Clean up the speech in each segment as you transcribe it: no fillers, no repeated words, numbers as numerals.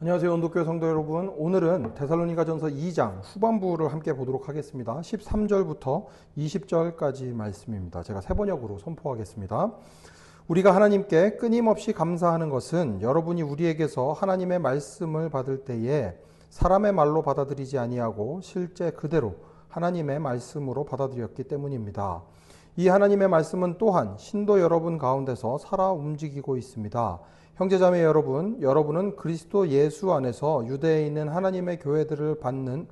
안녕하세요. 온도교회 성도 여러분. 오늘은 데살로니가전서 2장 후반부를 함께 보도록 하겠습니다. 13절부터 20절까지 말씀입니다. 제가 세 번역으로 선포하겠습니다. 우리가 하나님께 끊임없이 감사하는 것은 여러분이 우리에게서 하나님의 말씀을 받을 때에 사람의 말로 받아들이지 아니하고 실제 그대로 하나님의 말씀으로 받아들였기 때문입니다. 이 하나님의 말씀은 또한 신도 여러분 가운데서 살아 움직이고 있습니다. 형제자매 여러분, 여러분은 그리스도 예수 안에서 유대에 있는 하나님의 교회들을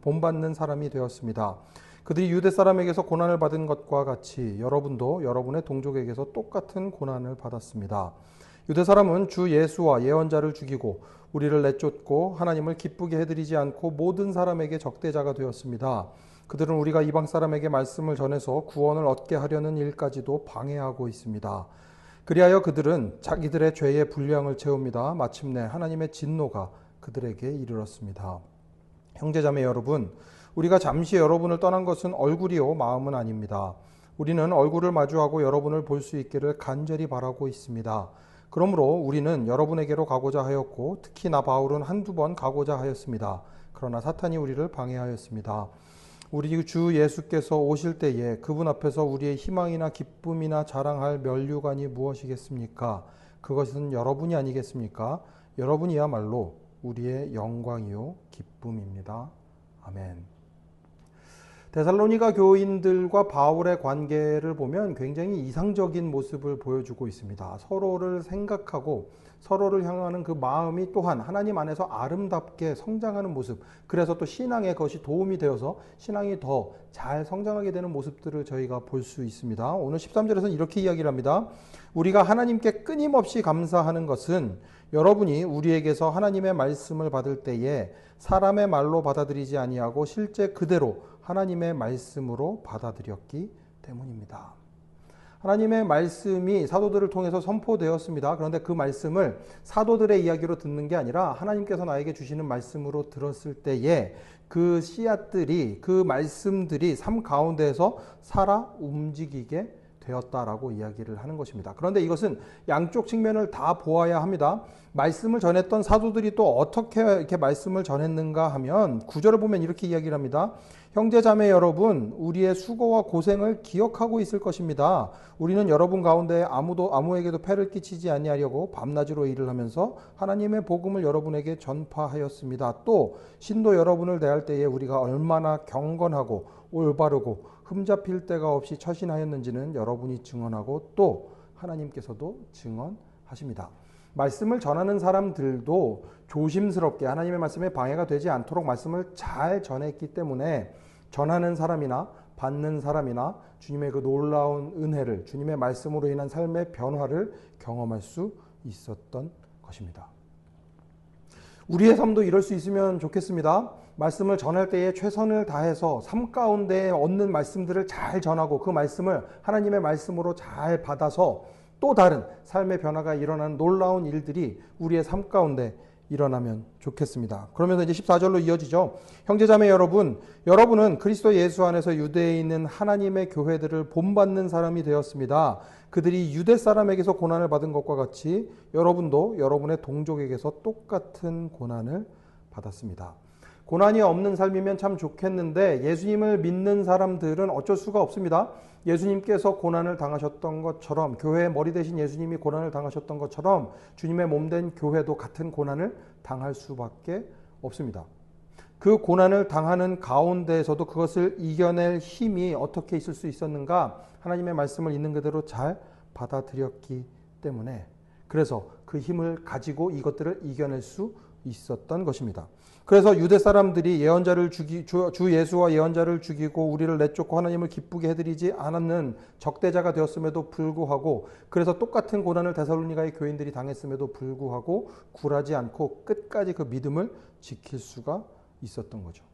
본받는 사람이 되었습니다. 그들이 유대 사람에게서 고난을 받은 것과 같이 여러분도 여러분의 동족에게서 똑같은 고난을 받았습니다. 유대 사람은 주 예수와 예언자를 죽이고 우리를 내쫓고 하나님을 기쁘게 해드리지 않고 모든 사람에게 적대자가 되었습니다. 그들은 우리가 이방 사람에게 말씀을 전해서 구원을 얻게 하려는 일까지도 방해하고 있습니다. 그리하여 그들은 자기들의 죄의 분량을 채웁니다. 마침내 하나님의 진노가 그들에게 이르렀습니다. 형제자매 여러분, 우리가 잠시 여러분을 떠난 것은 얼굴이요 마음은 아닙니다. 우리는 얼굴을 마주하고 여러분을 볼 수 있기를 간절히 바라고 있습니다. 그러므로 우리는 여러분에게로 가고자 하였고 특히 나 바울은 한두 번 가고자 하였습니다. 그러나 사탄이 우리를 방해하였습니다. 우리 주 예수께서 오실 때에 그분 앞에서 우리의 희망이나 기쁨이나 자랑할 면류관이 무엇이겠습니까? 그것은 여러분이 아니겠습니까? 여러분이야말로 우리의 영광이요 기쁨입니다. 아멘. 데살로니가 교인들과 바울의 관계를 보면 굉장히 이상적인 모습을 보여주고 있습니다. 서로를 생각하고 서로를 향하는 그 마음이 또한 하나님 안에서 아름답게 성장하는 모습, 그래서 또 신앙에 그것이 도움이 되어서 신앙이 더 잘 성장하게 되는 모습들을 저희가 볼 수 있습니다. 오늘 13절에서는 이렇게 이야기를 합니다. 우리가 하나님께 끊임없이 감사하는 것은 여러분이 우리에게서 하나님의 말씀을 받을 때에 사람의 말로 받아들이지 아니하고 실제 그대로 하나님의 말씀으로 받아들였기 때문입니다. 하나님의 말씀이 사도들을 통해서 선포되었습니다. 그런데 그 말씀을 사도들의 이야기로 듣는 게 아니라 하나님께서 나에게 주시는 말씀으로 들었을 때에 그 씨앗들이, 그 말씀들이 삶 가운데에서 살아 움직이게 되었다라고 이야기를 하는 것입니다. 그런데 이것은 양쪽 측면을 다 보아야 합니다. 말씀을 전했던 사도들이 또 어떻게 이렇게 말씀을 전했는가 하면 9절을 보면 이렇게 이야기를 합니다. 형제자매 여러분, 우리의 수고와 고생을 기억하고 있을 것입니다. 우리는 여러분 가운데 아무에게도 폐를 끼치지 아니하려고 밤낮으로 일을 하면서 하나님의 복음을 여러분에게 전파하였습니다. 또 신도 여러분을 대할 때에 우리가 얼마나 경건하고 올바르고 흠잡힐 데가 없이 처신하였는지는 여러분이 증언하고 또 하나님께서도 증언하십니다. 말씀을 전하는 사람들도 조심스럽게 하나님의 말씀에 방해가 되지 않도록 말씀을 잘 전했기 때문에 전하는 사람이나 받는 사람이나 주님의 그 놀라운 은혜를, 주님의 말씀으로 인한 삶의 변화를 경험할 수 있었던 것입니다. 우리의 삶도 이럴 수 있으면 좋겠습니다. 말씀을 전할 때에 최선을 다해서 삶 가운데 얻는 말씀들을 잘 전하고 그 말씀을 하나님의 말씀으로 잘 받아서 또 다른 삶의 변화가 일어나는 놀라운 일들이 우리의 삶 가운데 일어나면 좋겠습니다. 그러면서 이제 14절로 이어지죠. 형제자매 여러분, 여러분은 그리스도 예수 안에서 유대에 있는 하나님의 교회들을 본받는 사람이 되었습니다. 그들이 유대 사람에게서 고난을 받은 것과 같이 여러분도 여러분의 동족에게서 똑같은 고난을 받았습니다. 고난이 없는 삶이면 참 좋겠는데 예수님을 믿는 사람들은 어쩔 수가 없습니다. 예수님께서 고난을 당하셨던 것처럼, 교회의 머리 대신 예수님이 고난을 당하셨던 것처럼 주님의 몸된 교회도 같은 고난을 당할 수밖에 없습니다. 그 고난을 당하는 가운데에서도 그것을 이겨낼 힘이 어떻게 있을 수 있었는가? 하나님의 말씀을 있는 그대로 잘 받아들였기 때문에, 그래서 그 힘을 가지고 이것들을 이겨낼 수 있었던 것입니다. 그래서 유대 사람들이 주 예수와 예언자를 죽이고 우리를 내쫓고 하나님을 기쁘게 해드리지 않았는 적대자가 되었음에도 불구하고, 그래서 똑같은 고난을 데살로니가의 교인들이 당했음에도 불구하고 굴하지 않고 끝까지 그 믿음을 지킬 수가 있었던 거죠.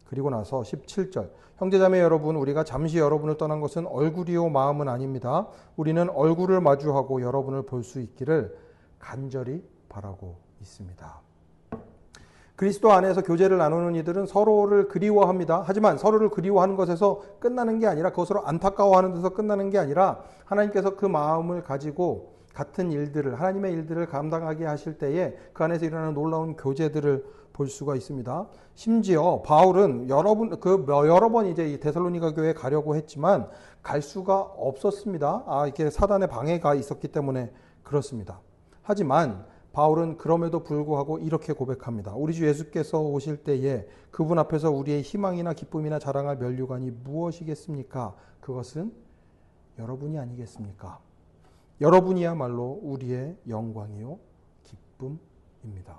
그리고 나서 17절, 형제자매 여러분, 우리가 잠시 여러분을 떠난 것은 얼굴이요 마음은 아닙니다. 우리는 얼굴을 마주하고 여러분을 볼 수 있기를 간절히 바라고 있습니다. 그리스도 안에서 교제를 나누는 이들은 서로를 그리워합니다. 하지만 서로를 그리워하는 것에서 끝나는 게 아니라, 그것으로 안타까워하는 데서 끝나는 게 아니라 하나님께서 그 마음을 가지고 같은 일들을, 하나님의 일들을 감당하게 하실 때에 그 안에서 일어나는 놀라운 교제들을 볼 수가 있습니다. 심지어 바울은 여러 번 이제 이 데살로니가 교회에 가려고 했지만 갈 수가 없었습니다. 이게 사단의 방해가 있었기 때문에 그렇습니다. 하지만 바울은 그럼에도 불구하고 이렇게 고백합니다. 우리 주 예수께서 오실 때에 그분 앞에서 우리의 희망이나 기쁨이나 자랑할 면류관이 무엇이겠습니까? 그것은 여러분이 아니겠습니까? 여러분이야말로 우리의 영광이요 기쁨입니다.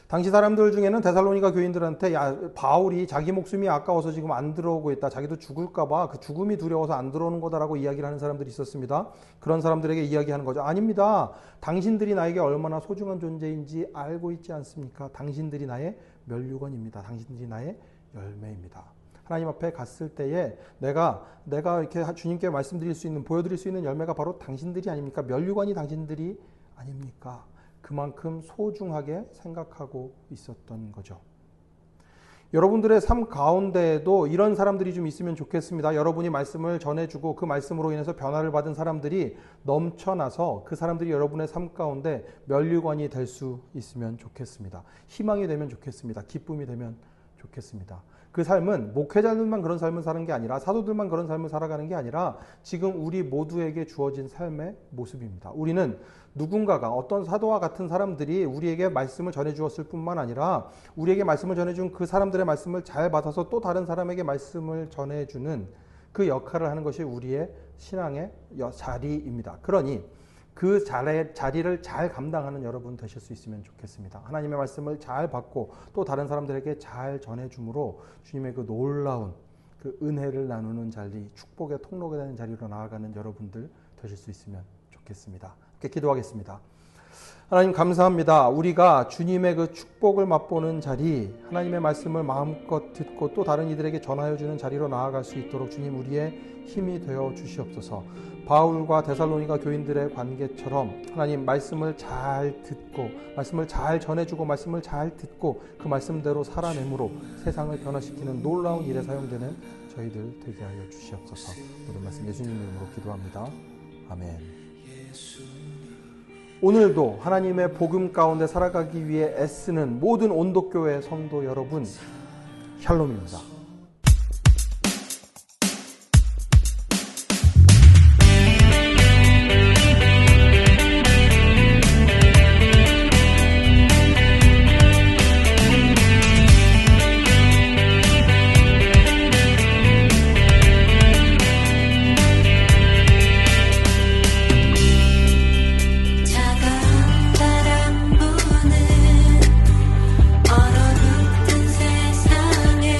당시 사람들 중에는 데살로니가 교인들한테 바울이 자기 목숨이 아까워서 지금 안 들어오고 있다. 자기도 죽을까 봐 그 죽음이 두려워서 안 들어오는 거다라고 이야기를 하는 사람들이 있었습니다. 그런 사람들에게 이야기하는 거죠. 아닙니다. 당신들이 나에게 얼마나 소중한 존재인지 알고 있지 않습니까? 당신들이 나의 면류관입니다. 당신들이 나의 열매입니다. 하나님 앞에 갔을 때에 내가 이렇게 주님께 말씀드릴 수 있는, 보여드릴 수 있는 열매가 바로 당신들이 아닙니까? 면류관이 당신들이 아닙니까? 그만큼 소중하게 생각하고 있었던 거죠. 여러분들의 삶 가운데에도 이런 사람들이 좀 있으면 좋겠습니다. 여러분이 말씀을 전해주고 그 말씀으로 인해서 변화를 받은 사람들이 넘쳐나서 그 사람들이 여러분의 삶 가운데 면류관이 될 수 있으면 좋겠습니다. 희망이 되면 좋겠습니다. 기쁨이 되면 좋겠습니다. 그 삶은 목회자들만 그런 삶을 사는 게 아니라 사도들만 그런 삶을 살아가는 게 아니라 지금 우리 모두에게 주어진 삶의 모습입니다. 우리는 누군가가 어떤 사도와 같은 사람들이 우리에게 말씀을 전해주었을 뿐만 아니라 우리에게 말씀을 전해준 그 사람들의 말씀을 잘 받아서 또 다른 사람에게 말씀을 전해주는 그 역할을 하는 것이 우리의 신앙의 자리입니다. 그러니 그 자리를 잘 감당하는 여러분 되실 수 있으면 좋겠습니다. 하나님의 말씀을 잘 받고 또 다른 사람들에게 잘 전해줌으로 주님의 그 놀라운 그 은혜를 나누는 자리, 축복의 통로가 되는 자리로 나아가는 여러분들 되실 수 있으면 좋겠습니다. 함께 기도하겠습니다. 하나님 감사합니다. 우리가 주님의 그 축복을 맛보는 자리, 하나님의 말씀을 마음껏 듣고 또 다른 이들에게 전하여 주는 자리로 나아갈 수 있도록 주님 우리의 힘이 되어 주시옵소서. 바울과 데살로니가 교인들의 관계처럼 하나님 말씀을 잘 듣고 말씀을 잘 전해주고 말씀을 잘 듣고 그 말씀대로 살아내므로 세상을 변화시키는 놀라운 일에 사용되는 저희들 되게 하여 주시옵소서. 모든 말씀 예수님 이름으로 기도합니다. 아멘. 오늘도 하나님의 복음 가운데 살아가기 위해 애쓰는 모든 온도교회 성도 여러분, 샬롬입니다. 얼어붙은 세상에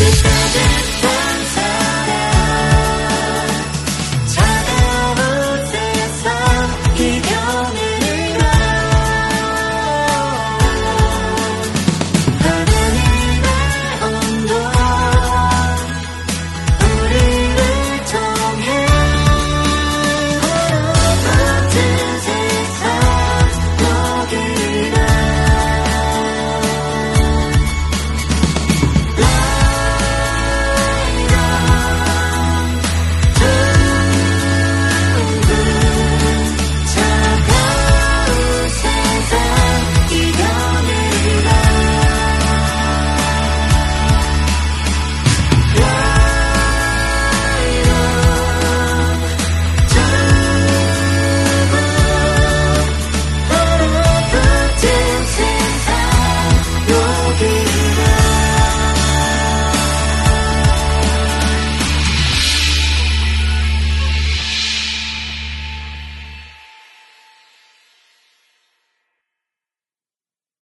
Good